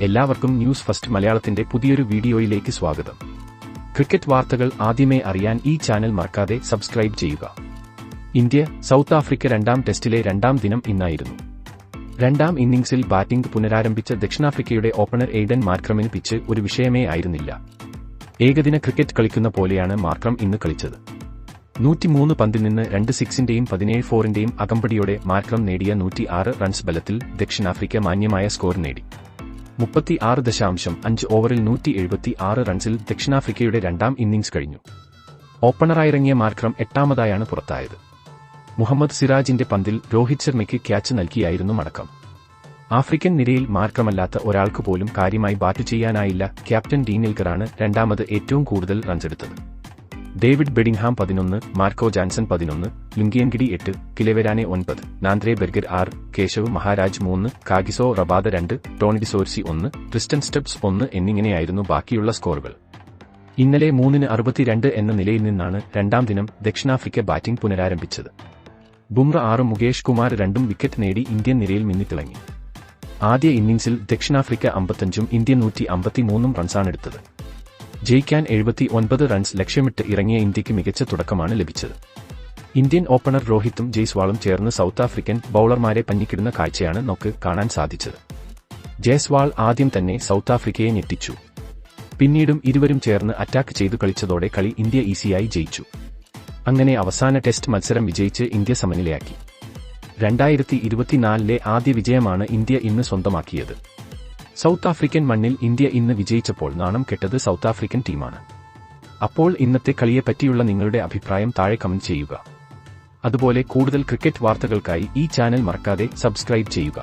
എല്ലാവർക്കും news first മലയാളത്തിന്റെ പുതിയൊരു വീഡിയോയിലേക്ക് സ്വാഗതം. ക്രിക്കറ്റ് വാർത്തകൾ ആദ്യമേ അറിയാൻ ഈ ചാനൽ മറക്കാതെ സബ്സ്ക്രൈബ് ചെയ്യുക. ഇന്ത്യ സൗത്ത് ആഫ്രിക്ക രണ്ടാം ടെസ്റ്റിലെ രണ്ടാം ദിനം ഇന്നായിരുന്നു. രണ്ടാം ഇന്നിംഗ്സിൽ ബാറ്റിംഗ് പുനരാരംഭിച്ച ദക്ഷിണാഫ്രിക്കയുടെ ഓപ്പണർ എയ്ഡൻ മാർക്രമിന് പിച്ച് ഒരു വിഷയമേ ആയിരുന്നില്ല. ഏകദിന ക്രിക്കറ്റ് കളിക്കുന്ന പോലെയാണ് മാർക്രം ഇന്ന് കളിച്ചത്. 103 പന്തിൽ നിന്ന് 2 സിക്സിന്റെയും 17 ഫോറിന്റെയും അകമ്പടിയോടെ മാർക്രം നേടിയ 106 റൺസ് ബലത്തിൽ ദക്ഷിണാഫ്രിക്ക മാന്യമായ സ്കോർ നേടി. 36.5 ഓവറിൽ 176 റൺസിൽ ദക്ഷിണാഫ്രിക്കയുടെ രണ്ടാം ഇന്നിംഗ്സ് കഴിഞ്ഞു. ഓപ്പണറായിറങ്ങിയ മാർക്രം എട്ടാമതായാണ് പുറത്തായത്. മുഹമ്മദ് സിറാജിന്റെ പന്തിൽ രോഹിത് ശർമ്മയ്ക്ക് ക്യാച്ച് നൽകിയായിരുന്നു മടക്കം. ആഫ്രിക്കൻ നിരയിൽ മാർക്രമല്ലാത്ത ഒരാൾക്ക് പോലും കാര്യമായി ബാറ്റ് ചെയ്യാനായില്ല. ക്യാപ്റ്റൻ ഡീൻ എൽഗറാണ് രണ്ടാമത് ഏറ്റവും കൂടുതൽ റൺസെടുത്തത്. David Bedingham 11, Marco Jansen 11, Lungi Ngidi 8, Kyle Verreynne 9, Nandre Burger 6, Keshav Maharaj 3, Kagiso Rabada 2, Tony de Zorzi 1, Tristan Stubbs 1 എന്നിങ്ങനെയായിരുന്നു ബാക്കിയുള്ള സ്കോറുകൾ. ഇന്നലെ 3-62 എന്ന നിലയിൽ നിന്നാണ് രണ്ടാം ദിനം ദക്ഷിണാഫ്രിക്ക ബാറ്റിംഗ് പുനരാരംഭിച്ചത്. ബുംറ 6, മുകേഷ് കുമാർ 2 വിക്കറ്റ് നേടി ഇന്ത്യൻ നിരയിൽ മിന്നിത്തിളങ്ങി. ആദ്യ ഇന്നിംഗ്സിൽ ദക്ഷിണാഫ്രിക്ക 55 ഇന്ത്യ 153 റൺസാണെടുത്തത്. ജയിക്കാൻ 79 റൺസ് ലക്ഷ്യമിട്ട് ഇറങ്ങിയ ഇന്ത്യക്ക് മികച്ച തുടക്കമാണ് ലഭിച്ചത്. ഇന്ത്യൻ ഓപ്പണർ രോഹിത്തും ജയ്സ്വാളും ചേർന്ന് സൗത്ത് ആഫ്രിക്കൻ ബൌളർമാരെ പഞ്ഞിക്കിടുന്ന കാഴ്ചയാണ് നമുക്ക് കാണാൻ സാധിച്ചത്. ജയ്സ്വാൾ ആദ്യം തന്നെ സൗത്ത് ആഫ്രിക്കയെ ഞെട്ടിച്ചു. പിന്നീടും ഇരുവരും ചേർന്ന് അറ്റാക്ക് ചെയ്തു കളിച്ചതോടെ കളി ഇന്ത്യ ഈസിയായി ജയിച്ചു. അങ്ങനെ അവസാന ടെസ്റ്റ് മത്സരം വിജയിച്ച് ഇന്ത്യ സമനിലയാക്കി. 2024 ആദ്യ വിജയമാണ് ഇന്ത്യ ഇന്ന് സ്വന്തമാക്കിയത്. സൗത്ത് ആഫ്രിക്കൻ മണ്ണിൽ ഇന്ത്യ ഇന്ന് വിജയിച്ചപ്പോൾ നാണം കെട്ടത് സൗത്ത് ആഫ്രിക്കൻ ടീമാണ്. അപ്പോൾ ഇന്നത്തെ കളിയെപ്പറ്റിയുള്ള നിങ്ങളുടെ അഭിപ്രായം താഴെ കമന്റ് ചെയ്യുക. അതുപോലെ കൂടുതൽ ക്രിക്കറ്റ് വാർത്തകൾക്കായി ഈ ചാനൽ മറക്കാതെ സബ്സ്ക്രൈബ് ചെയ്യുക.